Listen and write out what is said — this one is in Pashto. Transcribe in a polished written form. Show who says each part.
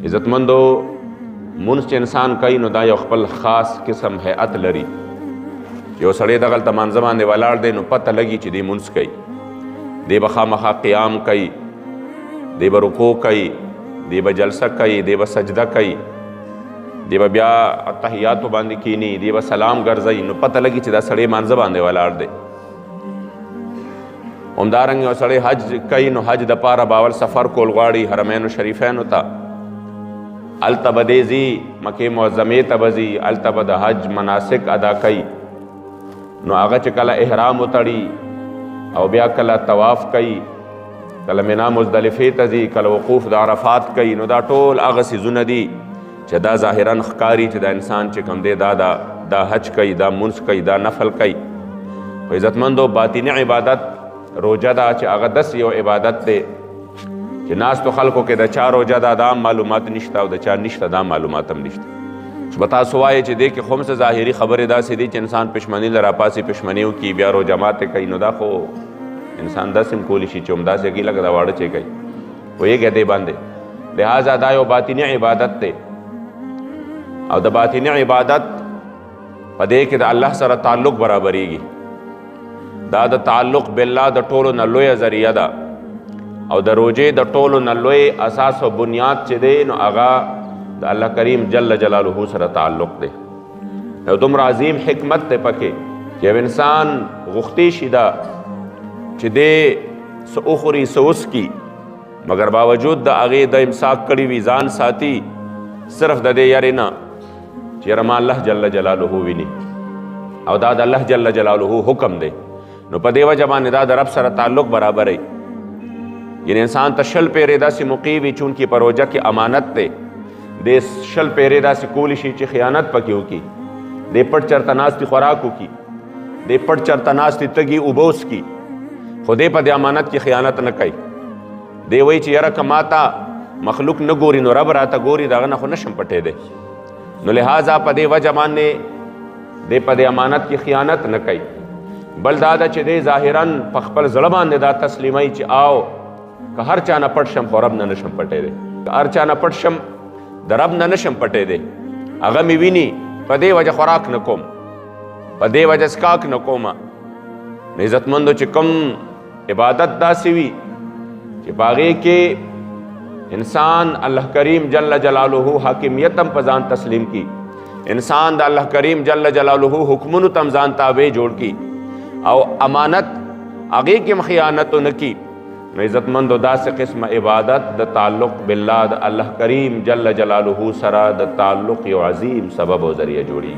Speaker 1: عزتمندو منځ چې انسان کوي نو دا یو خپل خاص قسم هیئت لري. یو سړی دغلته منځه باندې ولاړ دی نو پته لګي چې دی منځ کوي، دی به خامخا قیام کوي، دی به رکوع کوي، دی به جلسه کوي، دی به سجده کوي، دی به بیا تحیاتو باندې کینی، دی به سلام ګرځوي، نو پته لګي چې دا سړی منځه باندې ولاړ دی. همدارنګه یو سړی حج کوي نو حج دپاره به اول سفر کول غواړي حرمینو شریفینو ته، هلته به دی ځي، مکې معظمې ته به ځي، هلته به د حج مناسک ادا کوي. نو هغه چې کله احرام وتړي او بیا کله طواف کوي، کله منا مزدلفې ته ځي، کله وقوف د عرفات کوي، نو دا ټول هغه څیزونه دي چې دا ظاهرا ښکاري چې دا انسان چې کوم دی دا حج کوي، دا منځ کوي، دا نفل کوي. خو عزتمندو باطني عبادت روجه ده چې هغه داسې یو عبادت دی چې ناستو خلکو کې د چا روجه ده دا معلومات نشته او د چا نشته دا معلومات هم نشته. چې به تاسو وایې چې دې کې خو هم څه ظاهري خبرې داسې دي چې انسان پښمني له راپاسې پښمني وکړي، بیا روجه ماتې کوي، نو دا خو انسان داسې هم کولی شي چې همداسې کوي لکه دا واړه چې کوي، پوهېږئ دې باندې. لہٰذا دا یو باطني عبادت دی او د باطني عبادت په دې کې د الله سره تعلق برابریږي. دا د تعلق بالله د ټولو نه لویه ذریعه ده او د روجې د ټولو نه لوی اساس او بنیاد چې دی نو هغه د الله کریم جل جلاله سره تعلق دی. یو دومره عظیم حکمت دی پکې چې یو انسان غوښتې شي دا چې دی څه وخوري څه وڅکي، مګر باوجود د هغې د امساک کړي وي، ځان ساتي صرف د دې یارې نه چې یاره ما الله جل جلاله ویني او دا د الله جل جلاله حکم دی. نو په دې وجه باندې دا د رب سره تعلق برابروي. یعنی انسان ته شل پیرې داسې موقع وي چونکې په روجه کې امانت دی، دې شل پیرې داسې کولی شي چې خیانت پکې وکړي، دې پټ چرته ناستې خوراک وکړي، دې پټ چرته ناستې تږي اوبه وڅکي، خو دې په دې امانت کې خیانت نه کوي. دې وایي چې یاره که ماته مخلوق نه ګوري نو رب راته ګوري، د هغه نه خو نشم پټېدی. نو لہٰذا په دې وجه باندې دې په دې امانت کې خیانت نه کوي. بل دا ده چې دی ظاهرا په خپل زړه باندې دا تسلیموي چې آو که هر چا نه پټ شم خو رب نه نشم پټېدی، که هر چا نه پټ شم د رب نه نشم پټېدی، هغه مې ویني، په دې وجه خوراک نه کوم، په دې وجه څښاک نه کومه. نو عزتمندو چې کوم عبادت داسې وي چې په هغې کې انسان الله کریم جل جلاله حاکمیت هم په ځان تسلیم کی، انسان د الله کریم جل جلاله حکمونو ته هم ځان تابع جوړ کی او امانت هغې کې هم خیانت نه کی، نو عزتمندو داسې قسم عبادت د تعلق بالله د الله کریم جل جلاله سره د تعلق یو عظیم سبب او ذریعہ جوړي.